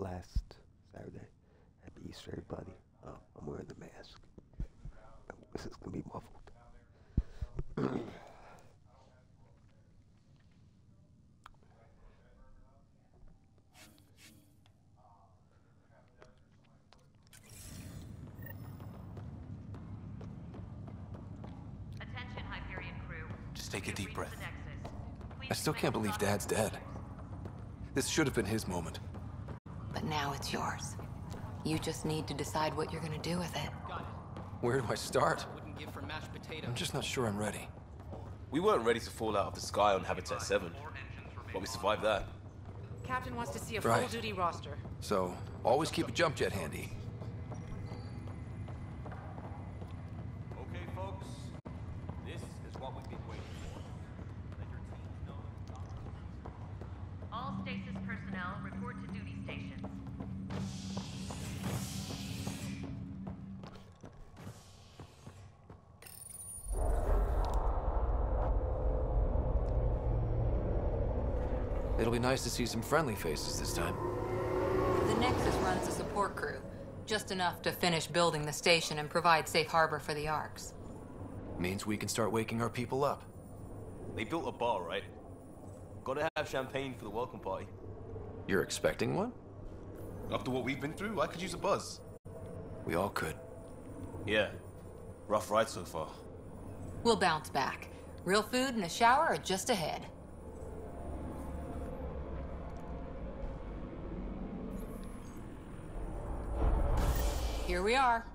last Saturday. Happy Easter, everybody. I'm wearing the mask. This is gonna be muffled. Attention, Hyperion crew. Just take a deep Reach breath. the Nexus. I still can't believe Dad's dead. This should have been his moment. But now it's yours. You just need to decide what you're gonna do with it. Where do I start? Wouldn't give for mashed potato. I'm just not sure I'm ready. We weren't ready to fall out of the sky on Habitat 7, but we survived that. Captain wants to see a Right. full-duty roster. So, always keep a jump jet handy. Okay, folks. This is what we've been waiting for. Let your teams know the process. All stasis personnel report to duty stations. It'll be nice to see some friendly faces this time. The Nexus runs a support crew, just enough to finish building the station and provide safe harbor for the Arks. Means we can start waking our people up. They built a bar, right? Gotta have champagne for the welcome party. You're expecting one? After what we've been through, I could use a buzz. We all could. Yeah. Rough ride so far. We'll bounce back. Real food and a shower are just ahead. Here we are.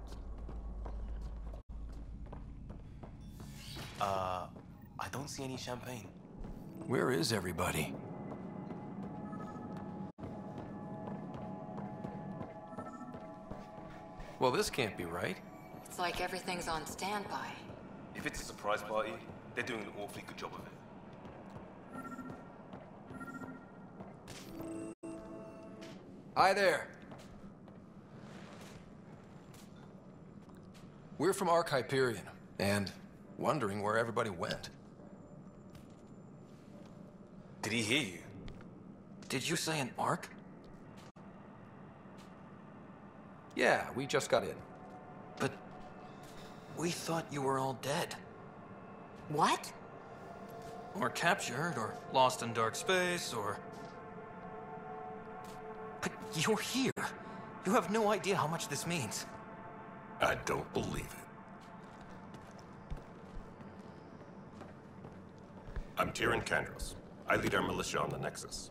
I don't see any champagne. Where is everybody? Well, this can't be right. It's like everything's on standby. If it's a surprise party, they're doing an awfully good job of it. Hi there. We're from Ark Hyperion, and wondering where everybody went. Did he hear you? Did you say an Ark? Yeah, we just got in. But we thought you were all dead. What? Or captured, or lost in dark space, or... But you're here. You have no idea how much this means. I don't believe it. I'm Tyrion Kandros. I lead our militia on the Nexus.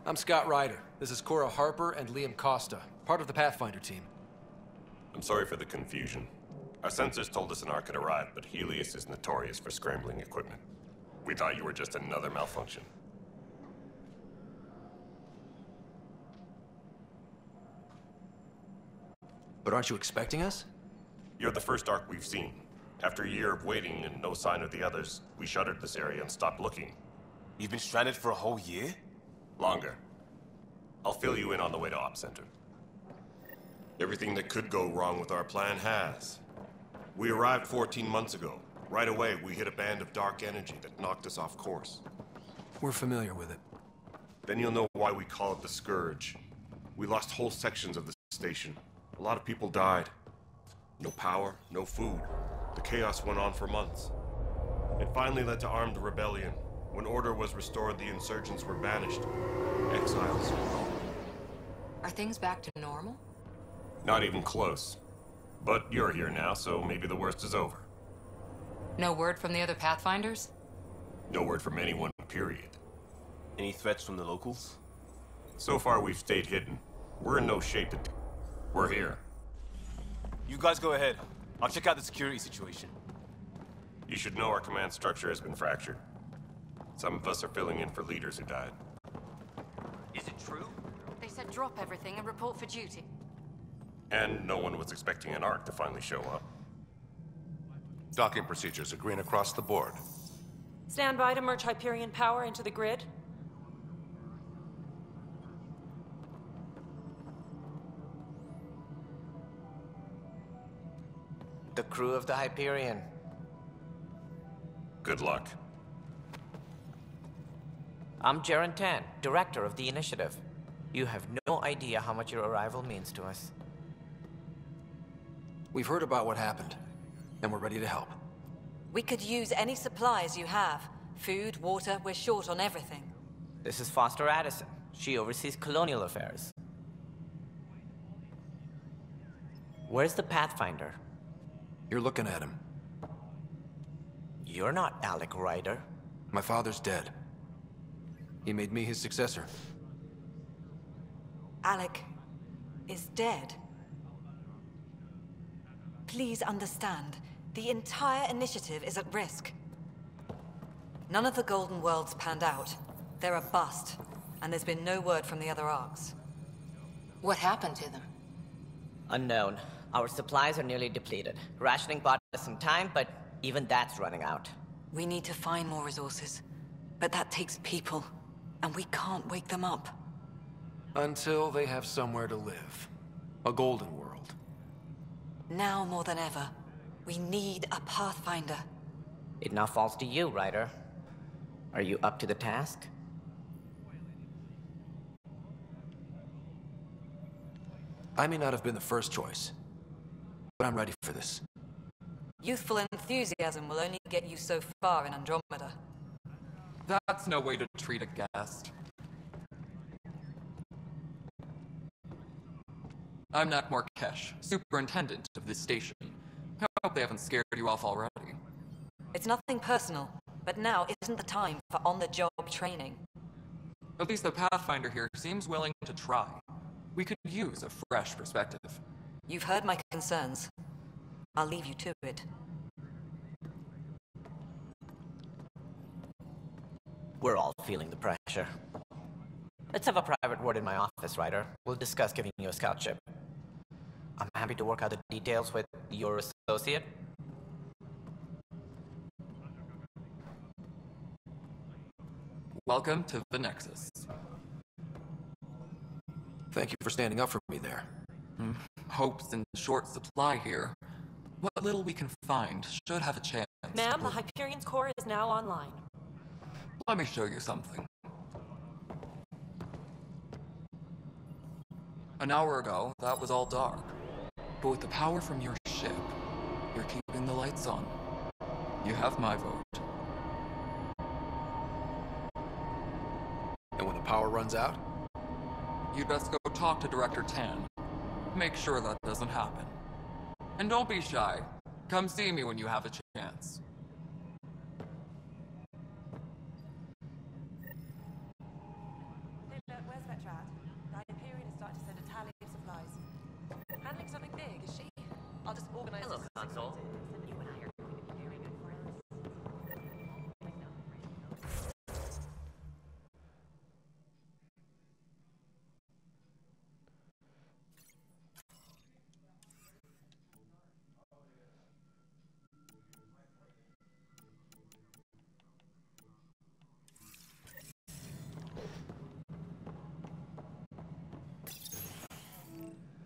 I'm Scott Ryder. This is Cora Harper and Liam Costa, part of the Pathfinder team. I'm sorry for the confusion. Our sensors told us an Ark had arrived, but Helios is notorious for scrambling equipment. We thought you were just another malfunction. But aren't you expecting us? You're the first Ark we've seen. After a year of waiting and no sign of the others, we shuttered this area and stopped looking. You've been stranded for a whole year? Longer. I'll fill you in on the way to Op Center. Everything that could go wrong with our plan has. We arrived 14 months ago. Right away, we hit a band of dark energy that knocked us off course. We're familiar with it. Then you'll know why we call it the Scourge. We lost whole sections of the station. A lot of people died. No power, no food. The chaos went on for months. It finally led to armed rebellion. When order was restored, the insurgents were banished. Exiles. Are things back to normal? Not even close. But you're here now, so maybe the worst is over. No word from the other Pathfinders? No word from anyone, period. Any threats from the locals? So far, we've stayed hidden. We're in no shape to... We're here. You guys go ahead. I'll check out the security situation. You should know our command structure has been fractured. Some of us are filling in for leaders who died. Is it true? They said drop everything and report for duty. And no one was expecting an Ark to finally show up. Docking procedures are green across the board. Stand by to merge Hyperion power into the grid. The crew of the Hyperion. Good luck. I'm Jaren Tan, director of the initiative. You have no idea how much your arrival means to us. We've heard about what happened, and we're ready to help. We could use any supplies you have. Food, water, we're short on everything. This is Foster Addison. She oversees colonial affairs. Where's the Pathfinder? You're looking at him. You're not Alec Ryder. My father's dead. He made me his successor. Alec is dead. Please understand, the entire initiative is at risk. None of the Golden Worlds panned out. They're a bust, and there's been no word from the other arcs. What happened to them? Unknown. Our supplies are nearly depleted. Rationing bought us some time, but even that's running out. We need to find more resources, but that takes people, and we can't wake them up. Until they have somewhere to live. A golden world. Now more than ever, we need a Pathfinder. It now falls to you, Ryder. Are you up to the task? I may not have been the first choice, but I'm ready for this. Youthful enthusiasm will only get you so far in Andromeda. That's no way to treat a guest. I'm Nak Markesh, superintendent of this station. I hope they haven't scared you off already. It's nothing personal, but now isn't the time for on-the-job training. At least the Pathfinder here seems willing to try. We could use a fresh perspective. You've heard my concerns. I'll leave you to it. We're all feeling the pressure. Let's have a private word in my office, Ryder. We'll discuss giving you a scout ship. I'm happy to work out the details with your associate. Welcome to the Nexus. Thank you for standing up for me there. Hope's in short supply here. What little we can find should have a chance. Ma'am, the Hyperion's core is now online. Let me show you something. An hour ago, that was all dark. But with the power from your ship, you're keeping the lights on. You have my vote. And when the power runs out? You'd best go talk to Director Tan. Make sure that doesn't happen. And don't be shy. Come see me when you have a chance. Hey, look, where's Vetrad? The Hyperion is starting to send a tally of supplies. Handling something big, is she? I'll just organize. Hello, this. Console. You and I are going to be very good friends.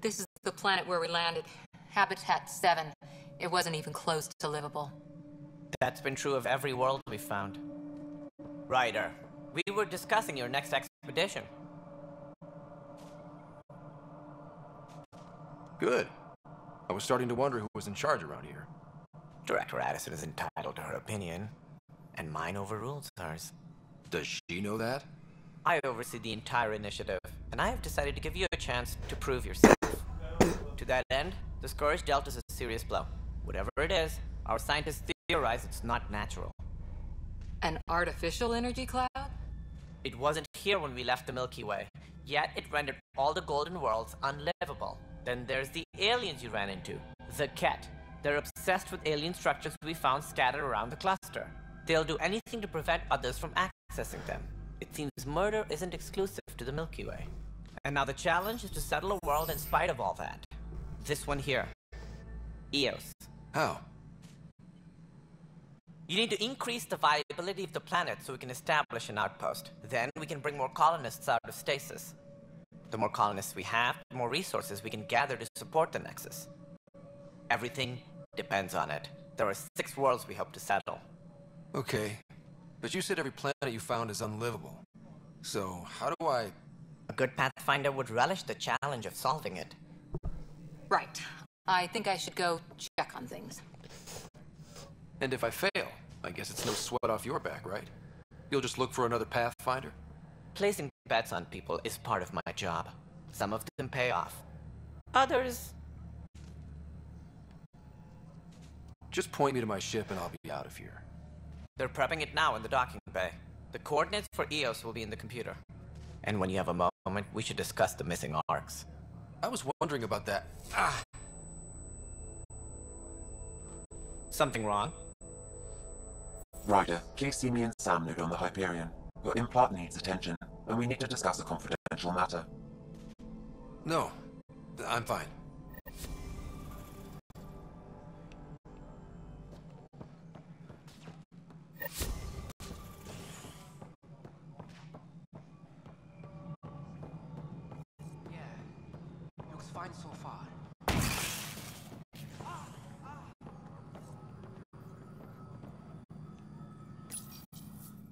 This is the planet where we landed. Habitat 7. It wasn't even close to livable. That's been true of every world we found. Ryder, we were discussing your next expedition. Good. I was starting to wonder who was in charge around here. Director Addison is entitled to her opinion, and mine overrules hers. Does she know that? I oversee the entire initiative, and I have decided to give you a chance to prove yourself. To that end, the Scourge dealt us a serious blow. Whatever it is, our scientists theorize it's not natural. An artificial energy cloud? It wasn't here when we left the Milky Way, yet it rendered all the Golden Worlds unlivable. Then there's the aliens you ran into, the Ket. They're obsessed with alien structures we found scattered around the cluster. They'll do anything to prevent others from accessing them. It seems murder isn't exclusive to the Milky Way. And now the challenge is to settle a world in spite of all that. This one here. Eos. How? You need to increase the viability of the planet so we can establish an outpost. Then we can bring more colonists out of stasis. The more colonists we have, the more resources we can gather to support the Nexus. Everything depends on it. There are 6 worlds we hope to settle. Okay, but you said every planet you found is unlivable. So, how do I... good Pathfinder would relish the challenge of solving it. Right. I think I should go check on things. And if I fail, I guess it's no sweat off your back, right? You'll just look for another Pathfinder? Placing bets on people is part of my job. Some of them pay off. Others... Just point me to my ship and I'll be out of here. They're prepping it now in the docking bay. The coordinates for EOS will be in the computer. And when you have a moment, we should discuss the missing arcs. I was wondering about that. Something wrong? Ryder, please see me and Sam Node on the Hyperion. Your implant needs attention, and we need to discuss a confidential matter. No, I'm fine. Looks fine so far.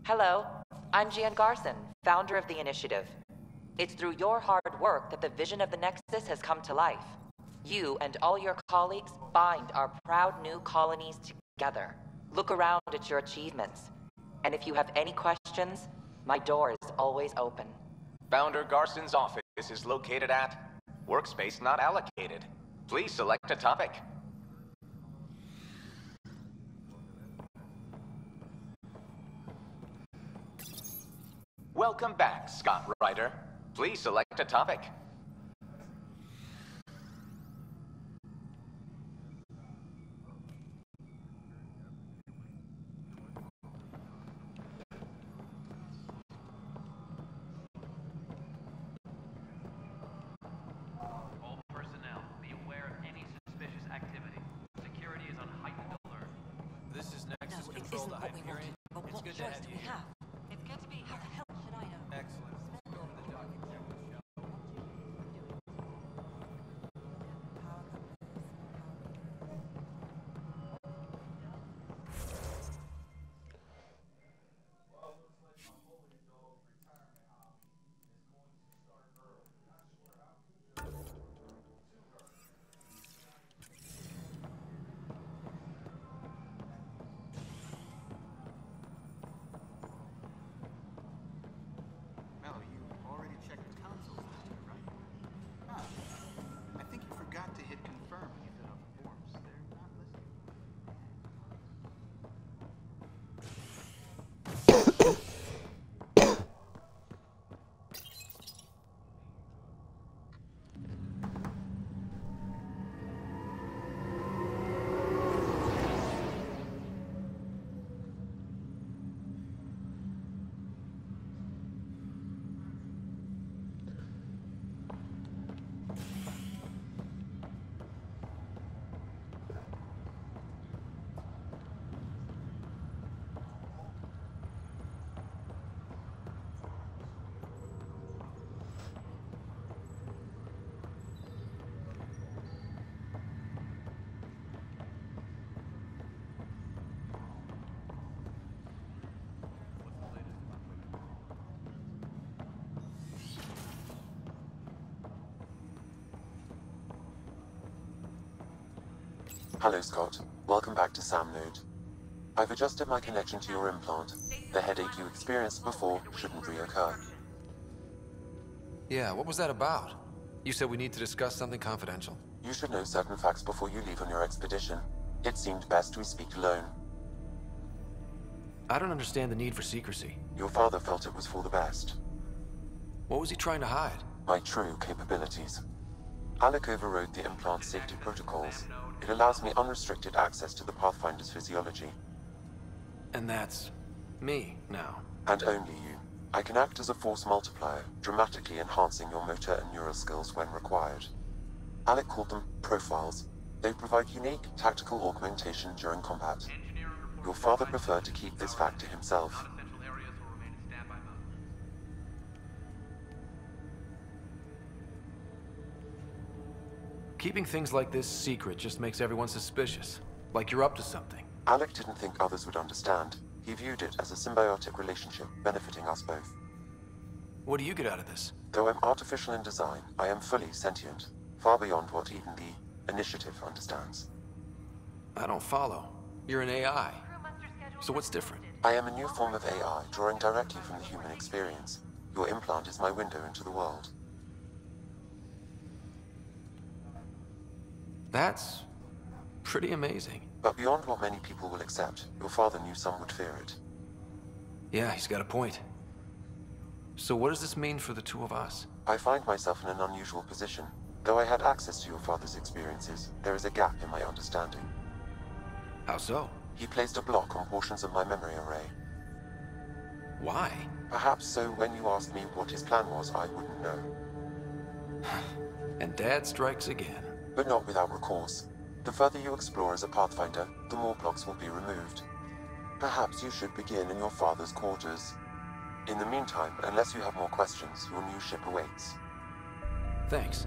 Hello, I'm Gian Garson, founder of the initiative. It's through your hard work that the vision of the Nexus has come to life. You and all your colleagues bind our proud new colonies together. Look around at your achievements. And if you have any questions, my door is always open. Founder Garson's office is located at Workspace Not Allocated. Please select a topic. Welcome back, Scott Ryder. Please select a topic. All personnel, be aware of any suspicious activity. Security is on heightened alert. This is Nexus No, it Control isn't to what we Hyperion. wanted, but It's what good to choice have do you we here. have? It's good to be. How the hell should I know? Excellent. Go to the docking bay. Mello, you already checked the consoles, right? Huh. I think you forgot to hit confirm when you fill out the forms. They're not listed. Hello, Scott. Welcome back to Sam Node. I've adjusted my connection to your implant. The headache you experienced before shouldn't reoccur. Yeah, what was that about? You said we need to discuss something confidential. You should know certain facts before you leave on your expedition. It seemed best we speak alone. I don't understand the need for secrecy. Your father felt it was for the best. What was he trying to hide? My true capabilities. Alec overrode the implant safety protocols. It allows me unrestricted access to the Pathfinder's physiology. And that's me now. And only you. I can act as a force multiplier, dramatically enhancing your motor and neural skills when required. Alec called them profiles. They provide unique tactical augmentation during combat. Your father preferred to keep this fact to himself. Keeping things like this secret just makes everyone suspicious. Like you're up to something. Alec didn't think others would understand. He viewed it as a symbiotic relationship benefiting us both. What do you get out of this? Though I'm artificial in design, I am fully sentient, far beyond what even the Initiative understands. I don't follow. You're an AI. So what's different? I am a new form of AI, drawing directly from the human experience. Your implant is my window into the world. That's pretty amazing. But beyond what many people will accept, your father knew some would fear it. Yeah, he's got a point. So what does this mean for the two of us? I find myself in an unusual position. Though I had access to your father's experiences, there is a gap in my understanding. How so? He placed a block on portions of my memory array. Why? Perhaps so when you asked me what his plan was, I wouldn't know. And Dad strikes again. But not without recourse. The further you explore as a Pathfinder, the more blocks will be removed. Perhaps you should begin in your father's quarters. In the meantime, unless you have more questions, your new ship awaits. Thanks.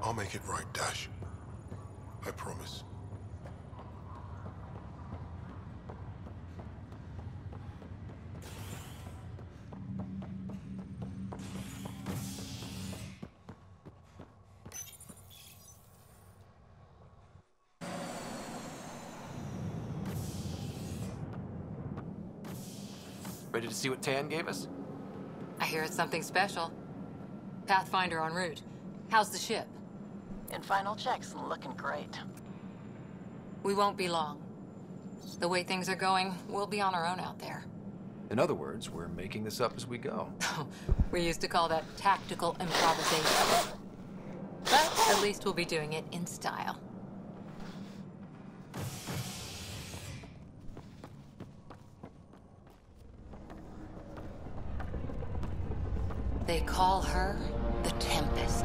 I'll make it right, Dash. I promise. Ready to see what Tan gave us? I hear it's something special. Pathfinder en route. How's the ship? In final checks and looking great. We won't be long. The way things are going, we'll be on our own out there. In other words, we're making this up as we go. We used to call that tactical improvisation. But at least we'll be doing it in style. They call her the Tempest.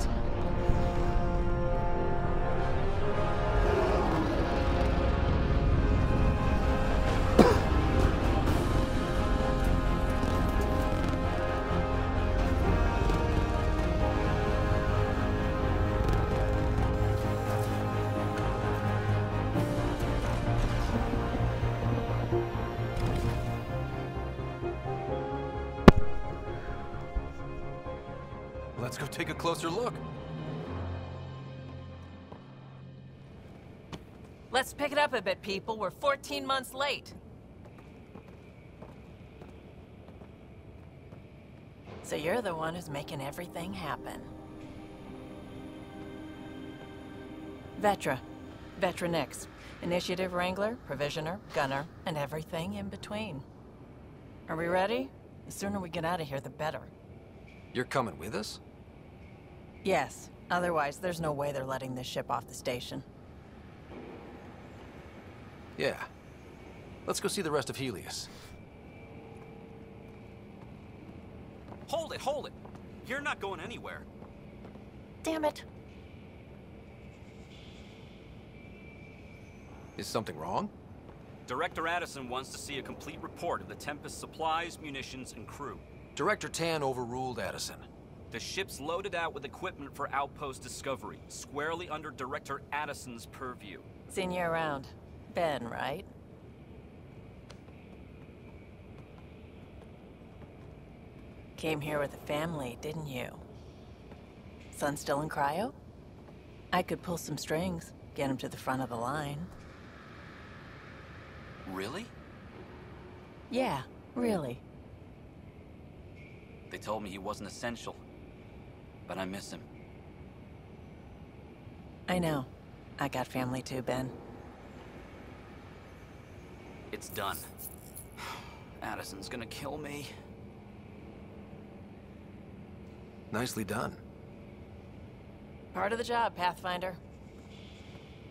take a closer look. Let's pick it up a bit, people. We're 14 months late. So you're the one who's making everything happen. Vetra. Vetra Nix. Initiative Wrangler, Provisioner, Gunner, and everything in between. Are we ready? The sooner we get out of here, the better. You're coming with us? Yes. Otherwise, there's no way they're letting this ship off the station. Yeah. Let's go see the rest of Helios. Hold it, hold it! You're not going anywhere. Damn it. Is something wrong? Director Addison wants to see a complete report of the Tempest supplies, munitions, and crew. Director Tan overruled Addison. The ship's loaded out with equipment for outpost discovery, squarely under Director Addison's purview. Seen you around. Ben, right? Came here with a family, didn't you? Son still in cryo? I could pull some strings, get him to the front of the line. Really? Yeah, really. They told me he wasn't essential, but I miss him. I know. I got family too, Ben. It's done. Addison's gonna kill me. Nicely done. Part of the job, Pathfinder.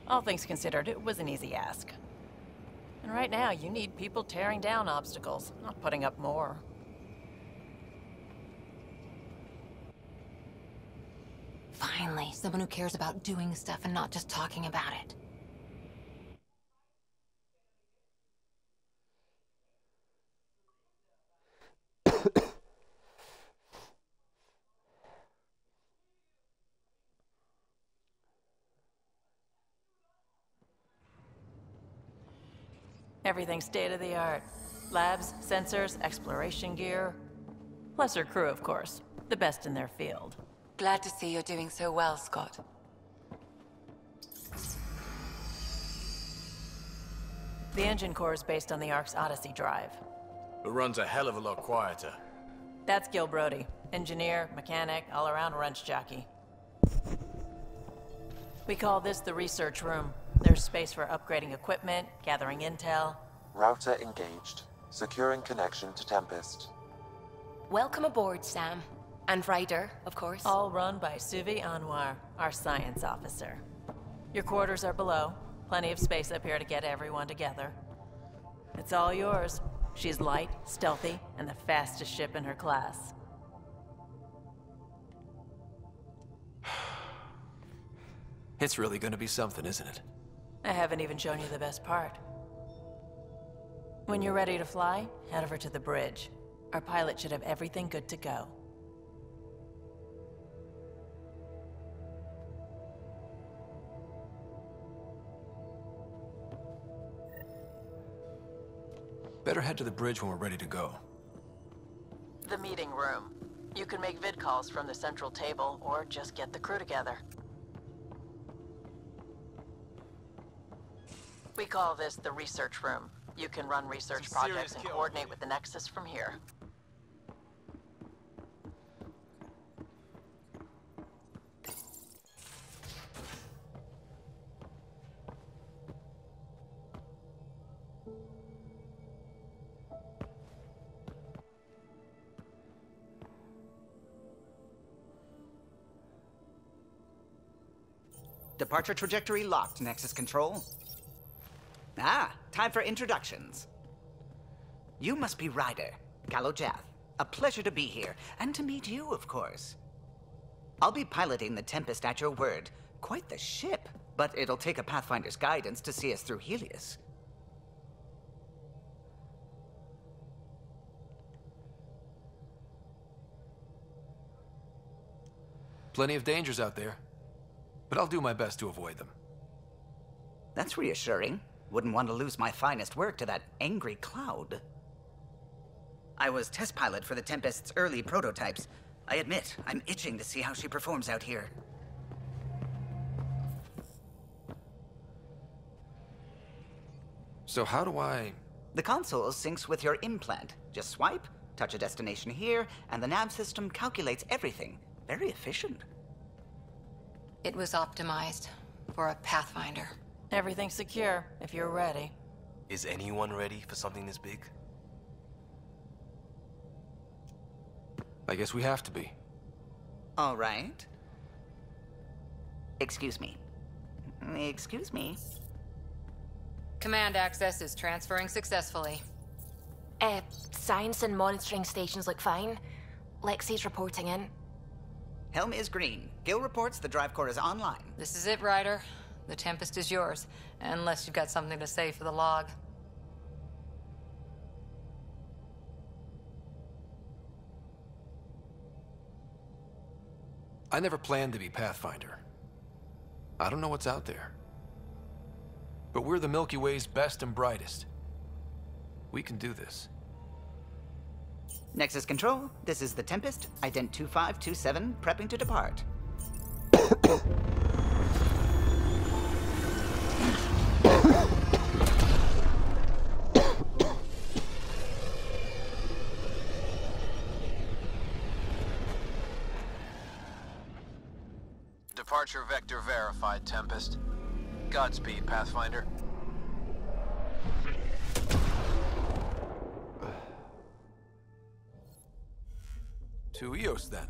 All things considered, it was an easy ask. And right now, you need people tearing down obstacles, not putting up more. Finally, someone who cares about doing stuff and not just talking about it. Everything's state-of-the-art. Labs, sensors, exploration gear. Lesser crew, of course. The best in their field. Glad to see you're doing so well, Scott. The engine core is based on the Ark's Odyssey drive. It runs a hell of a lot quieter. That's Gil Brody. Engineer, mechanic, all-around wrench jockey. We call this the research room. There's space for upgrading equipment, gathering intel. Router engaged. Securing connection to Tempest. Welcome aboard, Sam. And Ryder, of course. All run by Suvi Anwar, our science officer. Your quarters are below. Plenty of space up here to get everyone together. It's all yours. She's light, stealthy, and the fastest ship in her class. It's really gonna be something, isn't it? I haven't even shown you the best part. When you're ready to fly, head over to the bridge. Our pilot should have everything good to go. Better head to the bridge when we're ready to go. The meeting room. You can make vid calls from the central table, or just get the crew together. We call this the research room. You can run research projects and coordinate with the Nexus from here. Departure trajectory locked, Nexus Control. Ah, time for introductions. You must be Ryder, Kalojath. A pleasure to be here, and to meet you, of course. I'll be piloting the Tempest at your word. Quite the ship, but it'll take a Pathfinder's guidance to see us through Helios. Plenty of dangers out there, but I'll do my best to avoid them. That's reassuring. Wouldn't want to lose my finest work to that angry cloud. I was test pilot for the Tempest's early prototypes. I admit, I'm itching to see how she performs out here. So how do I... The console syncs with your implant. Just swipe, touch a destination here, and the nav system calculates everything. Very efficient. It was optimized for a Pathfinder. Everything's secure, if you're ready. Is anyone ready for something this big? I guess we have to be. All right. Excuse me. Excuse me. Command access is transferring successfully. Science and monitoring stations look fine. Lexi's reporting in. Helm is green. Gil reports the drive core is online. This is it, Ryder. The Tempest is yours, unless you've got something to say for the log. I never planned to be Pathfinder. I don't know what's out there. But we're the Milky Way's best and brightest. We can do this. Nexus Control, this is the Tempest, ident 2527, prepping to depart. Departure vector verified, Tempest. Godspeed, Pathfinder. To Eos, then.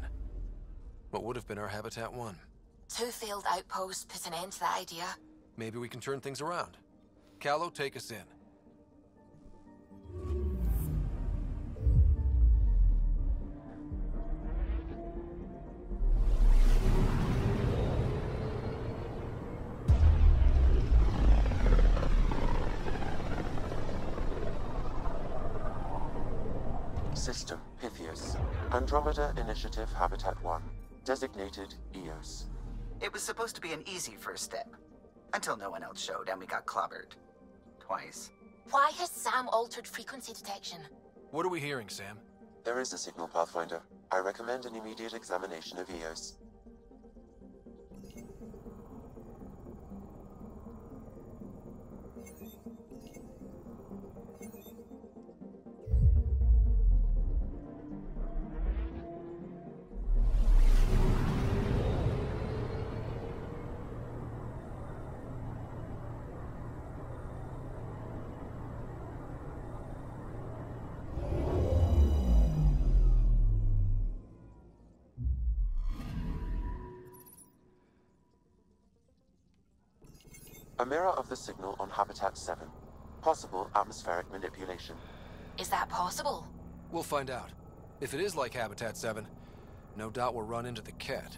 What would have been our Habitat 1? 2 failed outposts put an end to that idea. Maybe we can turn things around. Callow, take us in. System, Pythias. Andromeda Initiative Habitat 1. Designated Eos. It was supposed to be an easy first step. Until no one else showed and we got clobbered. Twice. Why has Sam altered frequency detection? What are we hearing, Sam? There is a signal, Pathfinder. I recommend an immediate examination of Eos. A mirror of the signal on Habitat 7. Possible atmospheric manipulation. Is that possible? We'll find out. If it is like Habitat 7, no doubt we'll run into the Cat.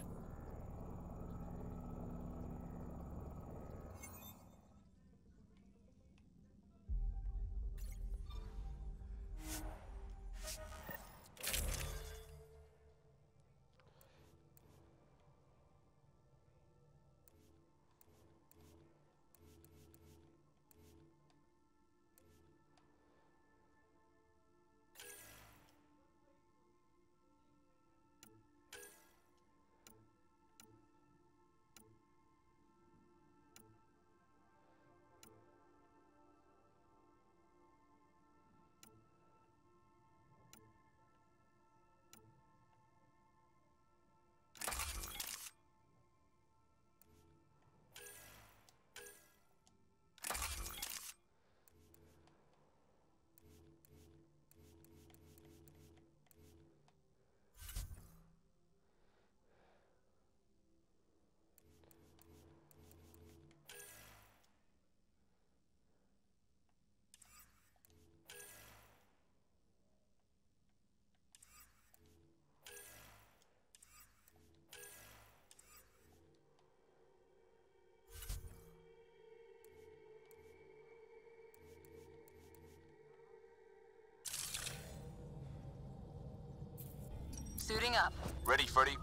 Suiting up. Ready, Freddy?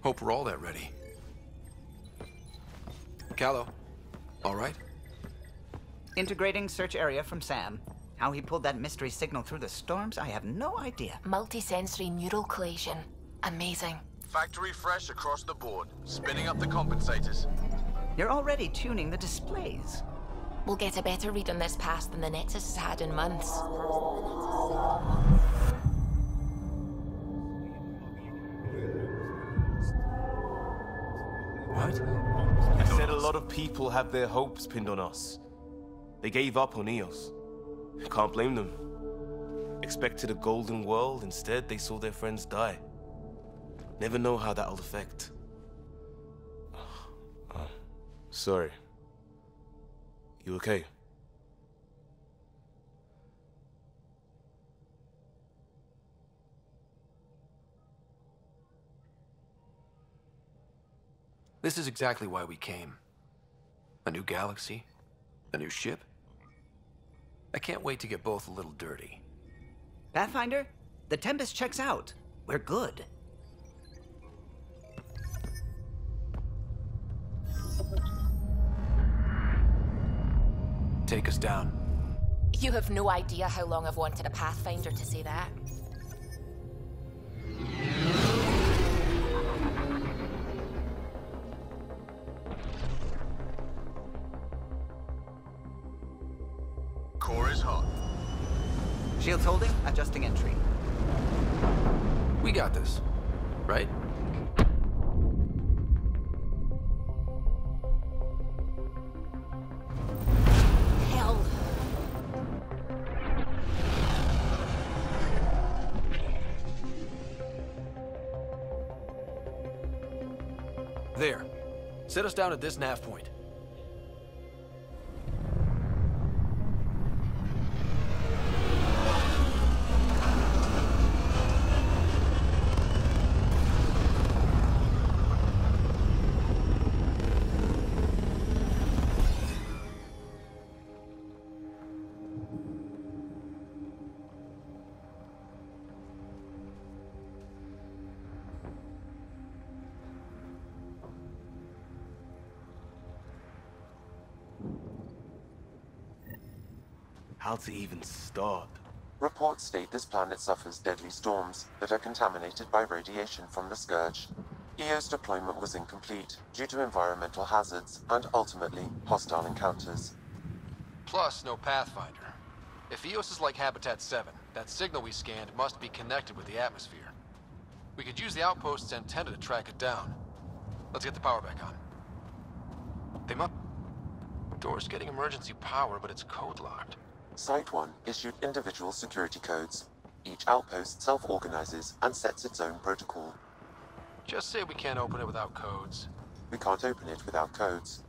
Hope we're all that ready. Callow, all right? Integrating search area from Sam. How he pulled that mystery signal through the storms, I have no idea. Multisensory neural collation. Amazing. Factory fresh across the board. Spinning up the compensators. You're already tuning the displays. We'll get a better read on this pass than the Nexus has had in months. What? I said a lot of people have their hopes pinned on us. They gave up on Eos. Can't blame them. Expected a golden world, instead they saw their friends die. Never know how that'll affect. Sorry. You okay? This is exactly why we came. A new galaxy, a new ship. I can't wait to get both a little dirty. Pathfinder, the Tempest checks out. We're good. Take us down. You have no idea how long I've wanted a Pathfinder to say that. Core is hot. Shields holding, adjusting entry. We got this, right? Hell. There. Set us down at this nav point. How to even start? Reports state this planet suffers deadly storms that are contaminated by radiation from the Scourge. EO's deployment was incomplete due to environmental hazards and ultimately hostile encounters. Plus, no Pathfinder. If Eos is like Habitat 7, that signal we scanned must be connected with the atmosphere. We could use the outpost's antenna to track it down. Let's get the power back on. They must... Door's getting emergency power, but it's code-locked. Site 1 issued individual security codes. Each outpost self-organizes and sets its own protocol. Just say we can't open it without codes. We can't open it without codes.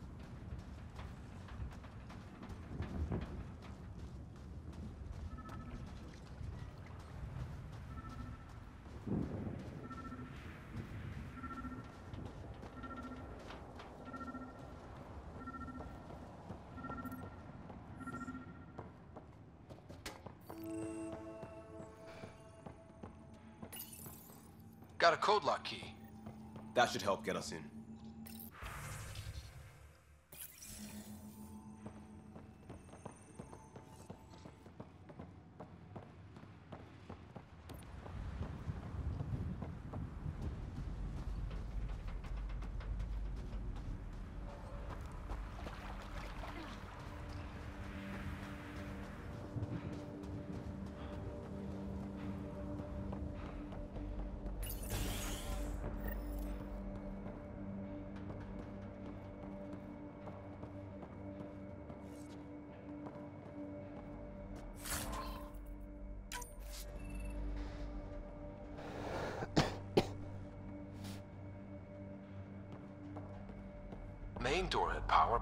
Got a code lock key. That should help get us in. Main door had power.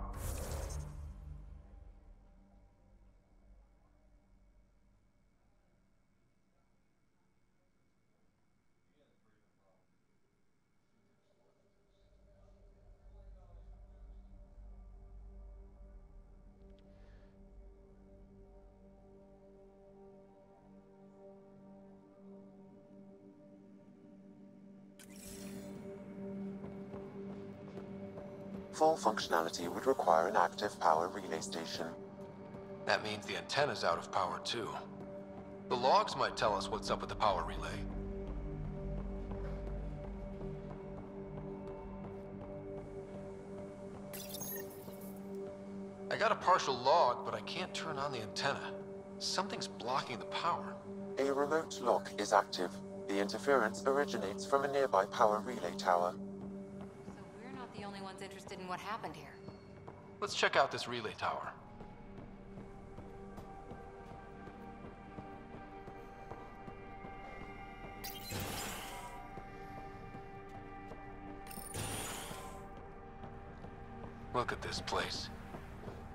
Full functionality would require an active power relay station. That means the antenna's out of power too. The logs might tell us what's up with the power relay. got a partial log, but I can't turn on the antenna. Something's blocking the power. A remote lock is active. The interference originates from a nearby power relay tower. So we're not the only ones interested in what happened here. Let's check out this relay tower. Look at this place.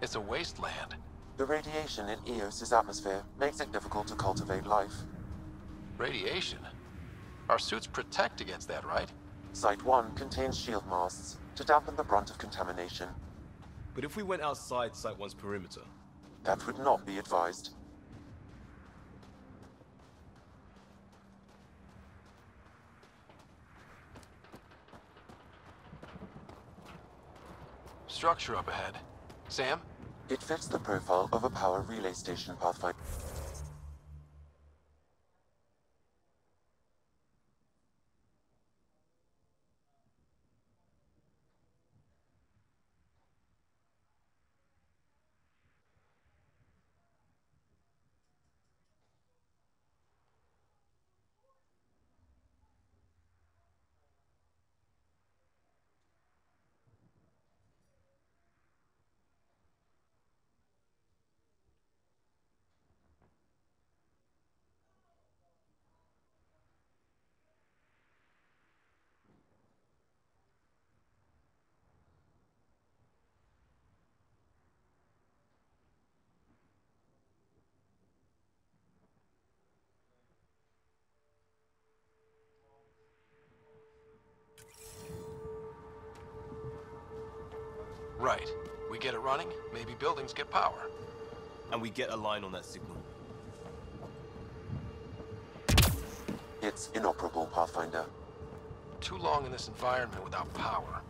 It's a wasteland. The radiation in Eos's atmosphere makes it difficult to cultivate life. Radiation? Our suits protect against that, right? Site 1 contains shield masts to dampen the brunt of contamination. But if we went outside Site 1's perimeter? That would not be advised. Structure up ahead. Sam? It fits the profile of a power relay station, Pathfinder. Right. We get it running, maybe buildings get power. And we get a line on that signal. It's inoperable, Pathfinder. Too long in this environment without power.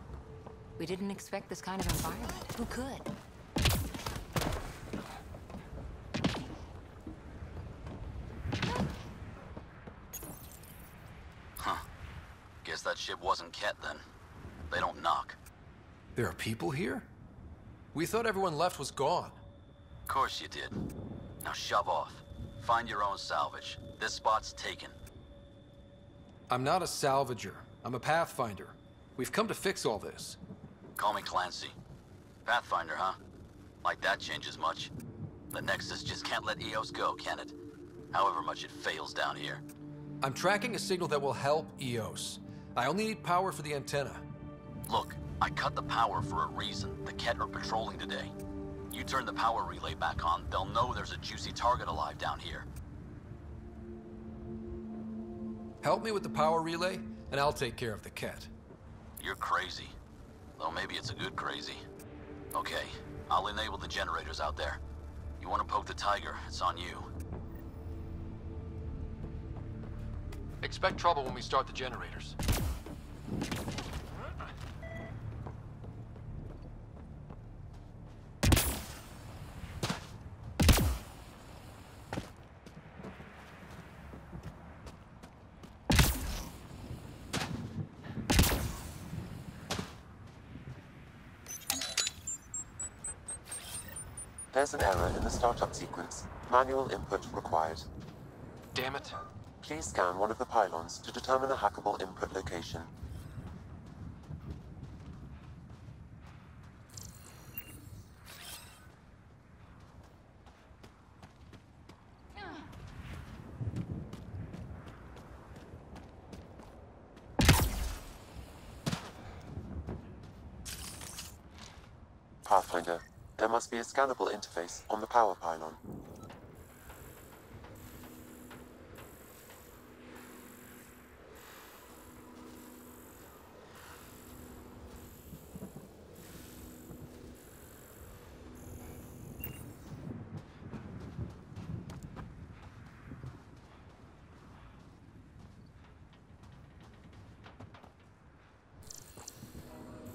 We didn't expect this kind of environment. Who could? Huh. Guess that ship wasn't Ket then. They don't knock. There are people here? We thought everyone left was gone. Of course you did. Now shove off. Find your own salvage. This spot's taken. I'm not a salvager. I'm a Pathfinder. We've come to fix all this. Call me Clancy. Pathfinder, huh? Like that changes much. The Nexus just can't let Eos go, can it? However much it fails down here. I'm tracking a signal that will help Eos. I only need power for the antenna. Look, I cut the power for a reason. The Ket are patrolling today. You turn the power relay back on, they'll know there's a juicy target alive down here. Help me with the power relay, and I'll take care of the Ket. You're crazy. Though maybe it's a good crazy. Okay, I'll enable the generators out there. You want to poke the tiger, it's on you. Expect trouble when we start the generators. There's an error in the startup sequence. Manual input required. Damn it. Please scan one of the pylons to determine a hackable input location. Pathfinder, there must be a scannable interface on the power pylon.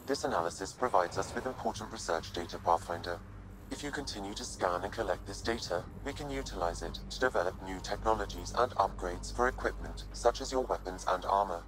This analysis provides us with important research data, Pathfinder. If you continue to scan and collect this data, we can utilize it to develop new technologies and upgrades for equipment, such as your weapons and armor.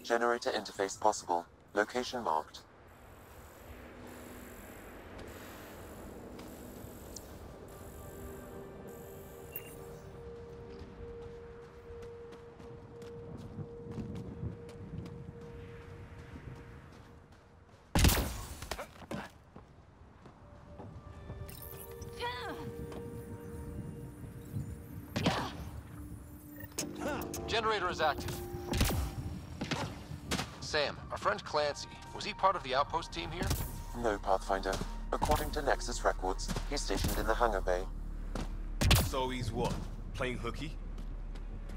Generator interface possible. Location marked. Generator is active. Sam, our friend Clancy, was he part of the outpost team here? No, Pathfinder. According to Nexus records, he's stationed in the hangar bay. So he's what? Playing hooky?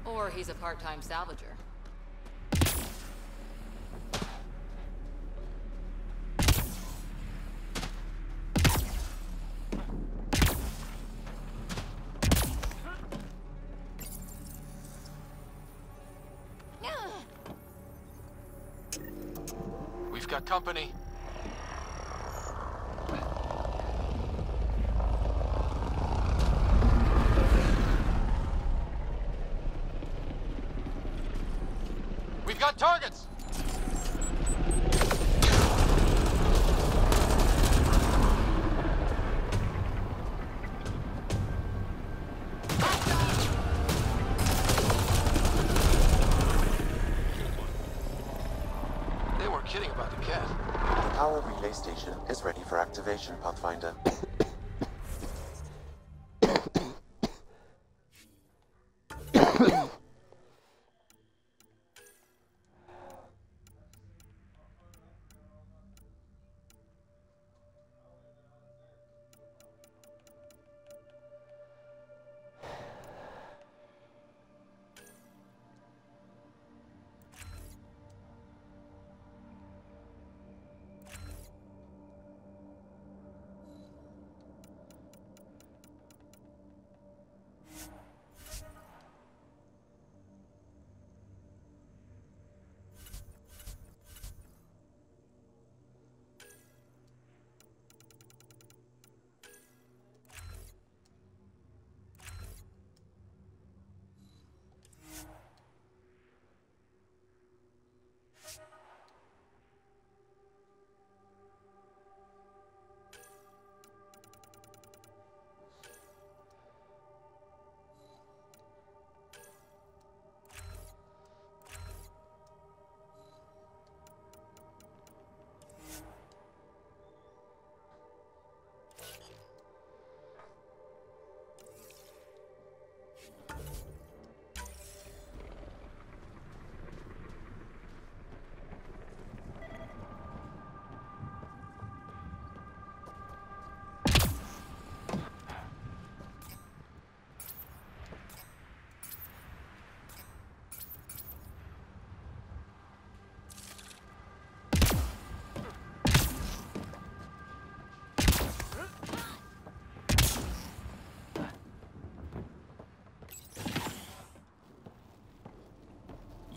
Or he's a part-time salvager. We've got company. We've got targets! They weren't kidding about the cat. The power relay station is ready for activation, Pathfinder.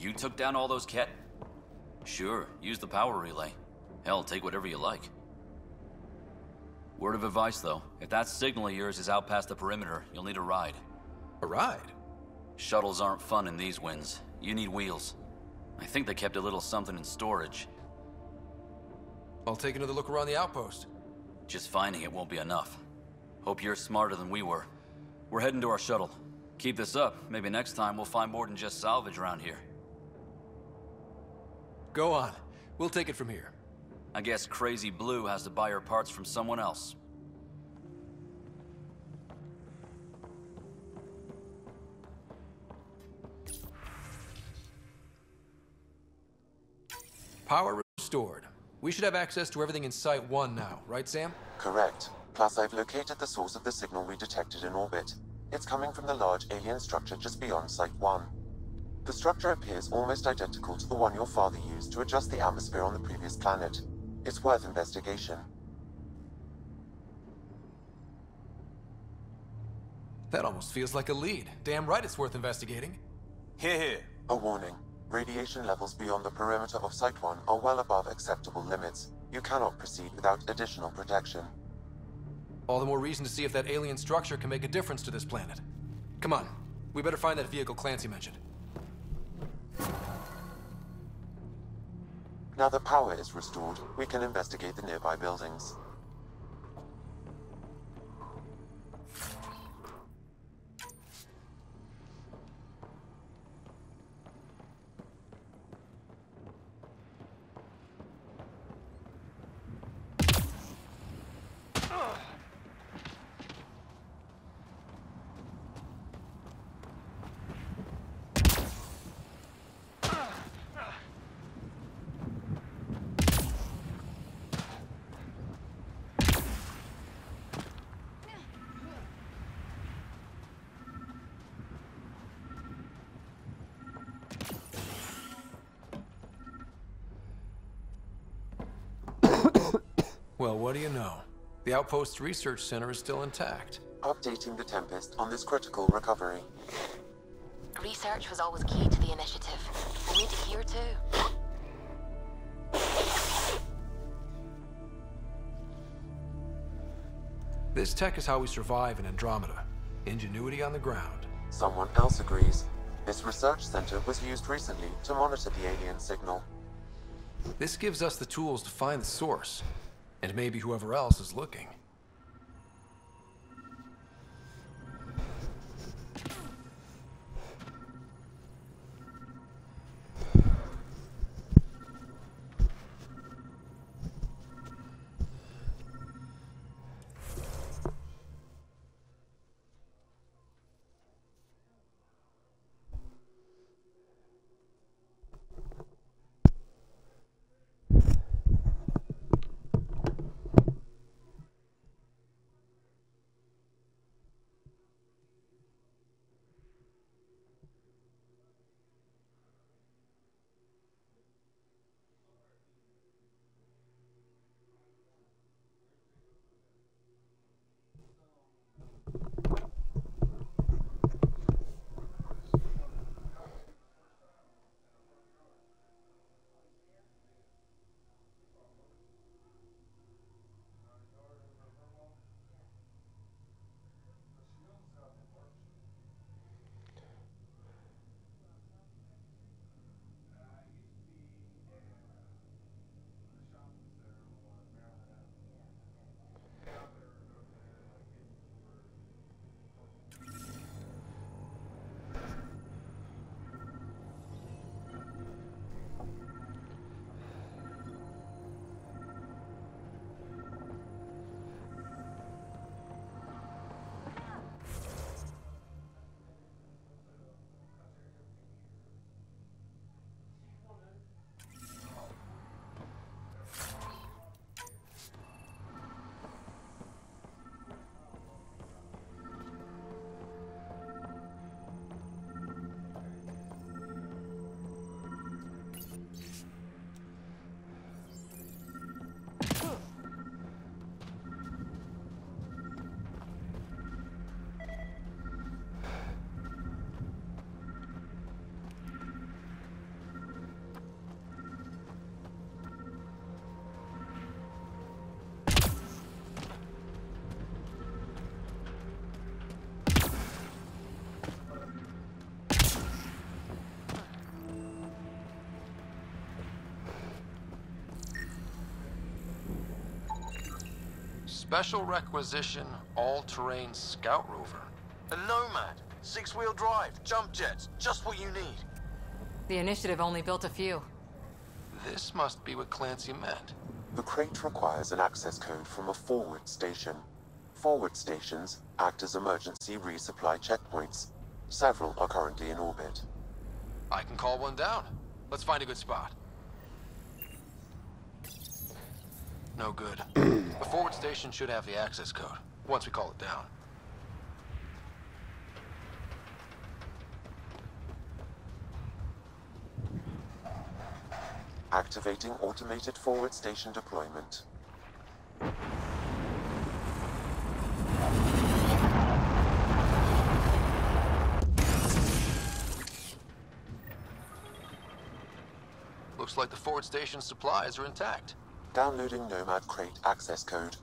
You took down all those cat... Sure, use the power relay. Hell, take whatever you like. Word of advice, though. If that signal of yours is out past the perimeter, you'll need a ride. A ride? Shuttles aren't fun in these winds. You need wheels. I think they kept a little something in storage. I'll take another look around the outpost. Just finding it won't be enough. Hope you're smarter than we were. We're heading to our shuttle. Keep this up. Maybe next time we'll find more than just salvage around here. Go on. We'll take it from here. I guess Crazy Blue has to buy her parts from someone else. Power restored. We should have access to everything in Site 1 now, right, Sam? Correct. Plus, I've located the source of the signal we detected in orbit. It's coming from the large alien structure just beyond Site 1. The structure appears almost identical to the one your father used to adjust the atmosphere on the previous planet. It's worth investigation. That almost feels like a lead. Damn right it's worth investigating. Here. A warning. Radiation levels beyond the perimeter of Site 1 are well above acceptable limits. You cannot proceed without additional protection. All the more reason to see if that alien structure can make a difference to this planet. Come on. We better find that vehicle Clancy mentioned. Now that power is restored, we can investigate the nearby buildings. Well, what do you know? The Outpost Research Center is still intact. Updating the Tempest on this critical recovery. Research was always key to the initiative. We'll need it here too. This tech is how we survive in Andromeda. Ingenuity on the ground. Someone else agrees. This research center was used recently to monitor the alien signal. This gives us the tools to find the source, and maybe whoever else is looking. Special requisition, all-terrain scout rover. A Nomad, 6-wheel drive, jump jets, just what you need. The initiative only built a few. This must be what Clancy meant. The crate requires an access code from a forward station. Forward stations act as emergency resupply checkpoints. Several are currently in orbit. I can call one down. Let's find a good spot. No good. The forward station should have the access code, once we call it down. Activating automated forward station deployment. Looks like the forward station supplies are intact. Downloading Nomad crate access code.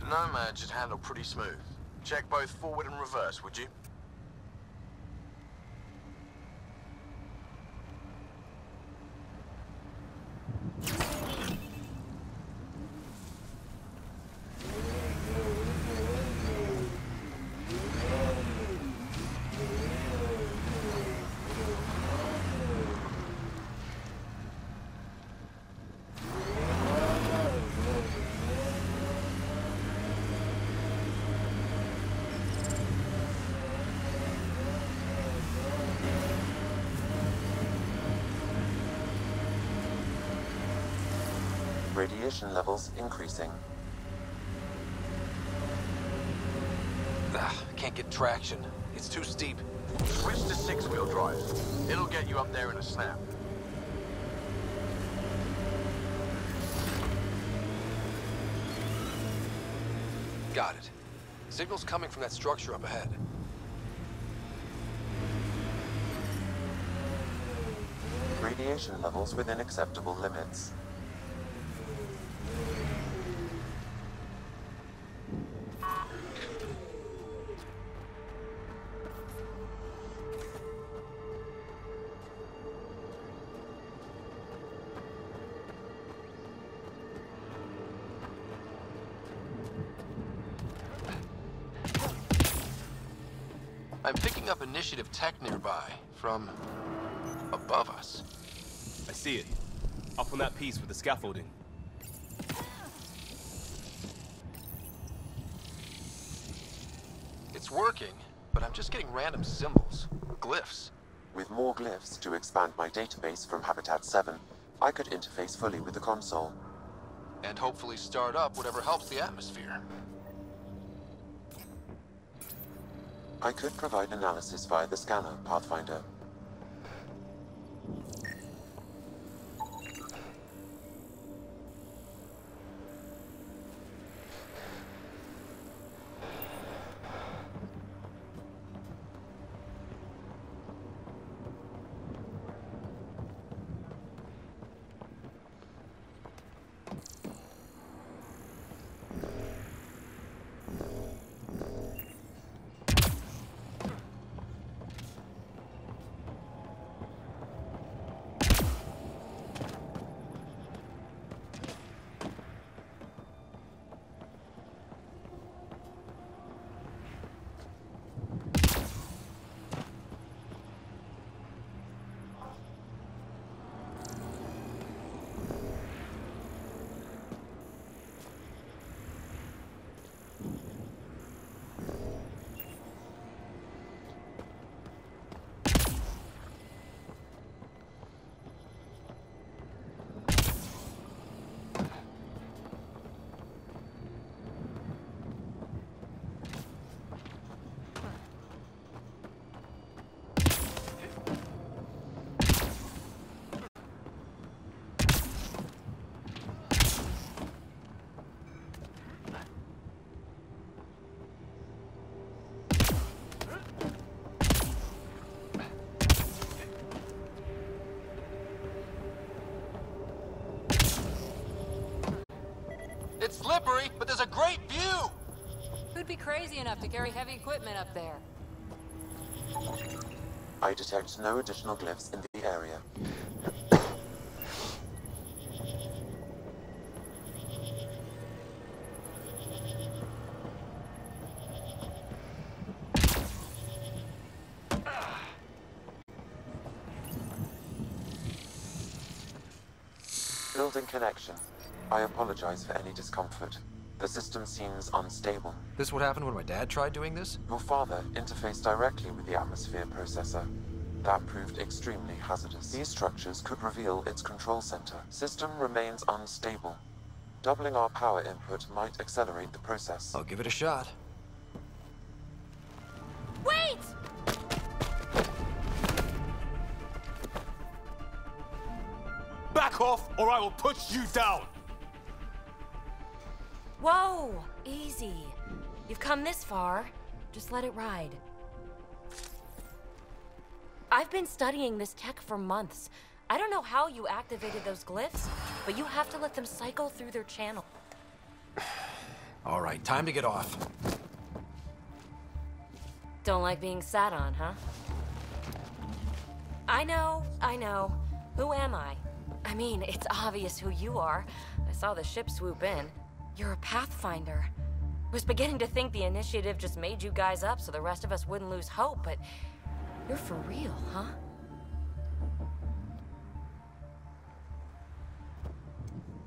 Nomad should handle pretty smooth. Check both forward and reverse, would you? Radiation levels increasing. Can't get traction. It's too steep. Switch to six-wheel drive. It'll get you up there in a snap. Got it. Signal's coming from that structure up ahead. Radiation levels within acceptable limits. I'm picking up initiative tech nearby, from above us. I see it. Up on that piece with the scaffolding. It's working, but I'm just getting random symbols, glyphs. With more glyphs to expand my database from Habitat 7, I could interface fully with the console. And hopefully start up whatever helps the atmosphere. I could provide analysis via the scanner, Pathfinder. It's slippery, but there's a great view! Who'd be crazy enough to carry heavy equipment up there? I detect no additional glyphs in the area. Building connection. I apologize for any discomfort. The system seems unstable. This what happened when my dad tried doing this? Your father interfaced directly with the atmosphere processor. That proved extremely hazardous. These structures could reveal its control center. System remains unstable. Doubling our power input might accelerate the process. I'll give it a shot. Wait! Back off, or I will put you down! Whoa! Easy. You've come this far. Just let it ride. I've been studying this tech for months. I don't know how you activated those glyphs, but you have to let them cycle through their channel. All right, time to get off. Don't like being sat on, huh? I know. Who am I? I mean, it's obvious who you are. I saw the ship swoop in. You're a Pathfinder. Was beginning to think the initiative just made you guys up so the rest of us wouldn't lose hope, but you're for real, huh?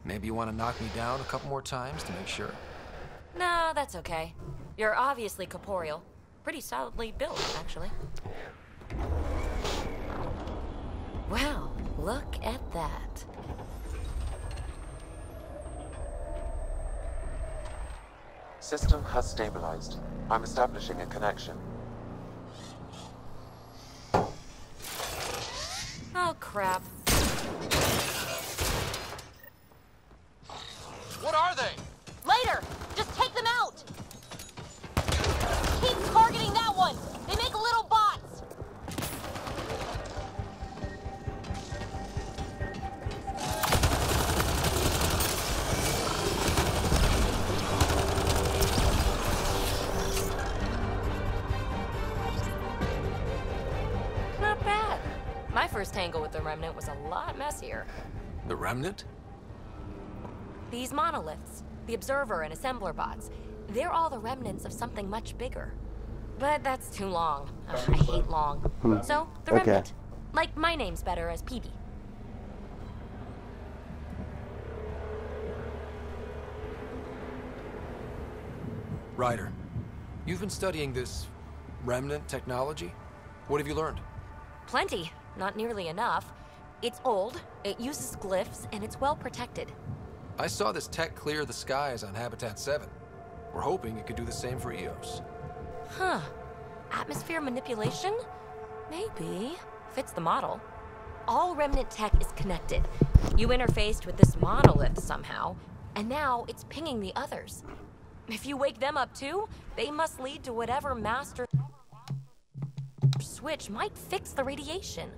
Maybe you want to knock me down a couple more times to make sure? Nah, that's okay. You're obviously corporeal. Pretty solidly built, actually. Well, look at that. System has stabilized. I'm establishing a connection. Oh, crap. What are they? Later! Just take them out! Keep targeting that one! They make little bots! Not bad. My first tangle with the Remnant was a lot messier. The Remnant? These monoliths, the Observer and Assembler bots, they're all the remnants of something much bigger. But that's too long. I hate long. So, the Remnant. Like, my name's better as PB. Ryder, you've been studying this Remnant technology? What have you learned? Plenty. Not nearly enough. It's old, it uses glyphs, and it's well protected. I saw this tech clear the skies on Habitat 7. We're hoping it could do the same for EOS. Huh. Atmosphere manipulation? Maybe. Fits the model. All Remnant tech is connected. You interfaced with this monolith somehow, and now it's pinging the others. If you wake them up too, they must lead to whatever master switch might fix the radiation.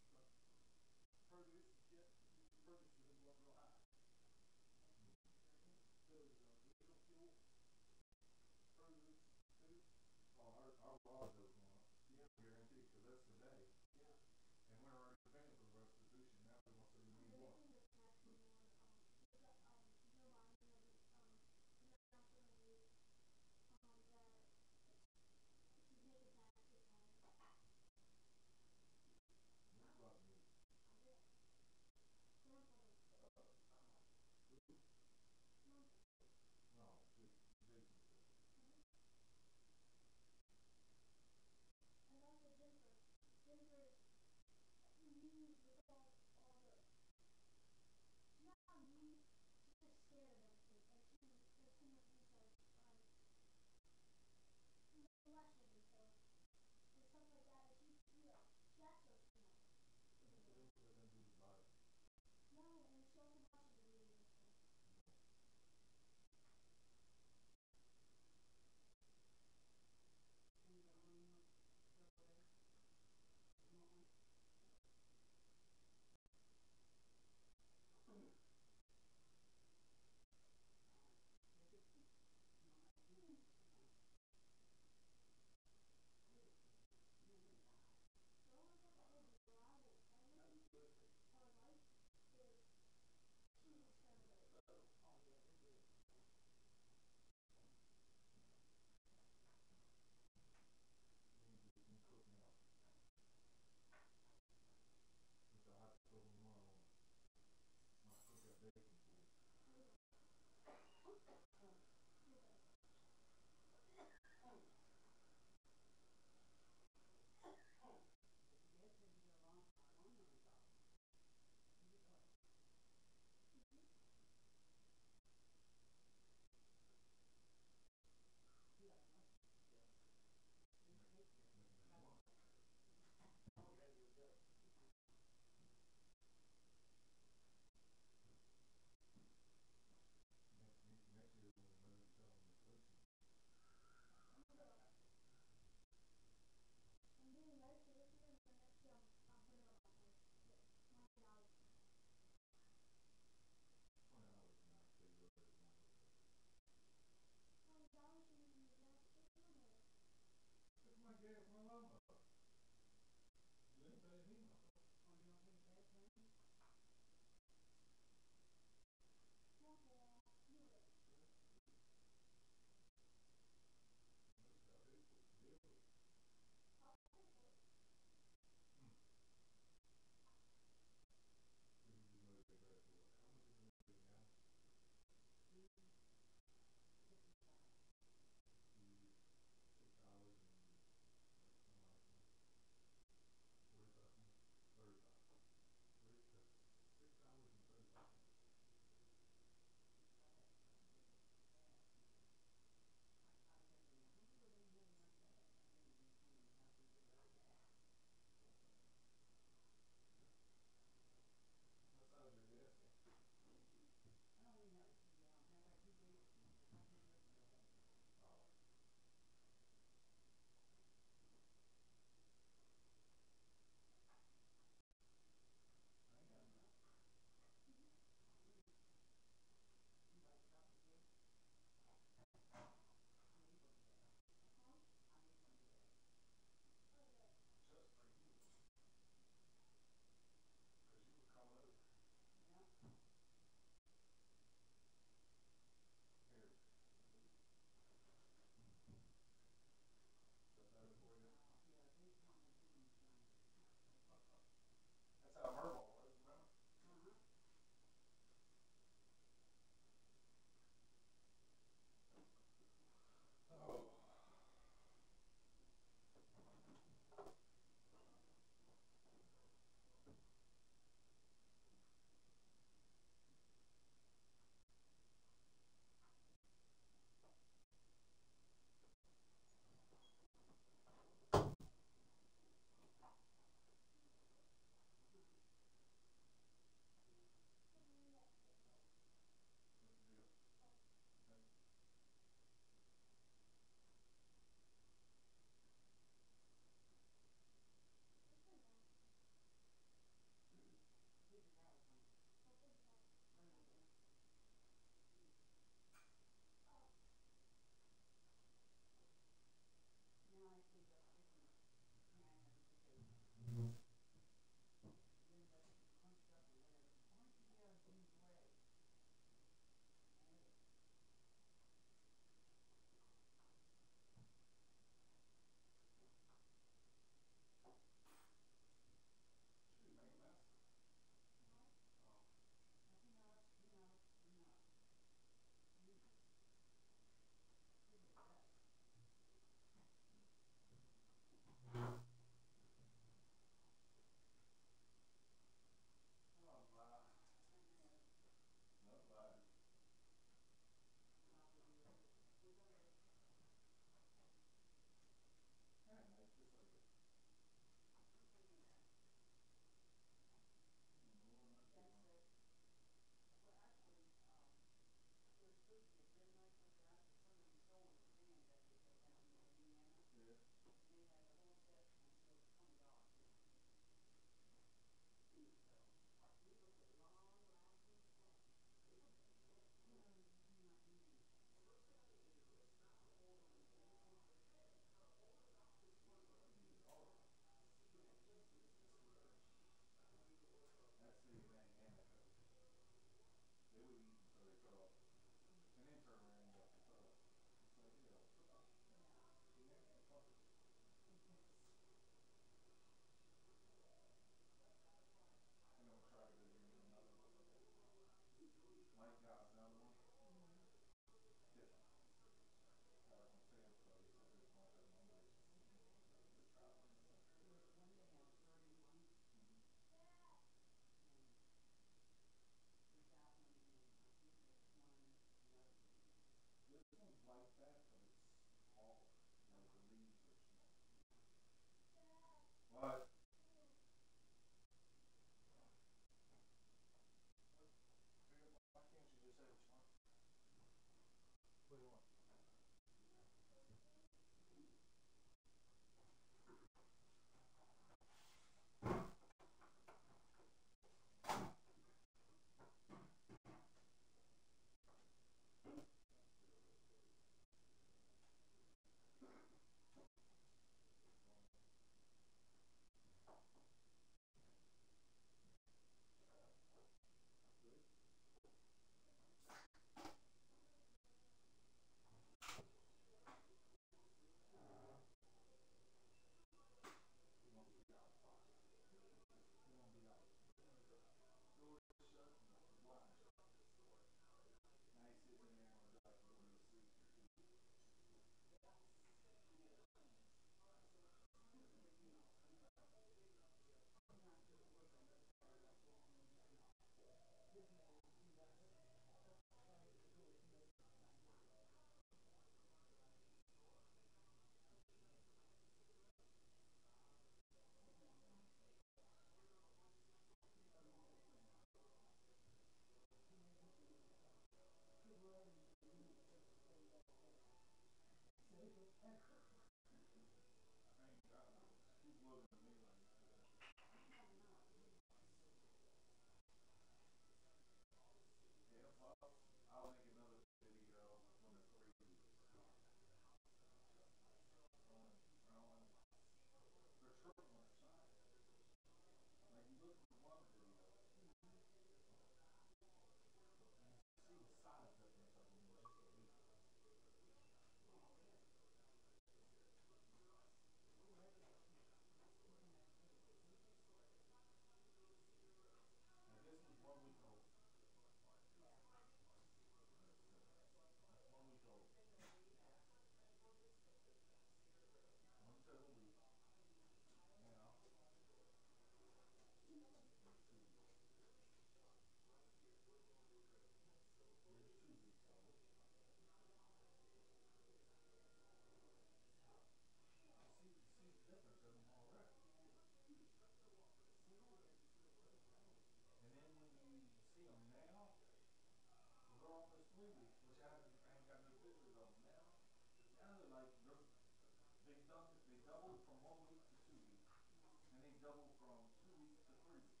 double from 2 weeks to 3 weeks.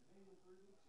Canadian 3 weeks,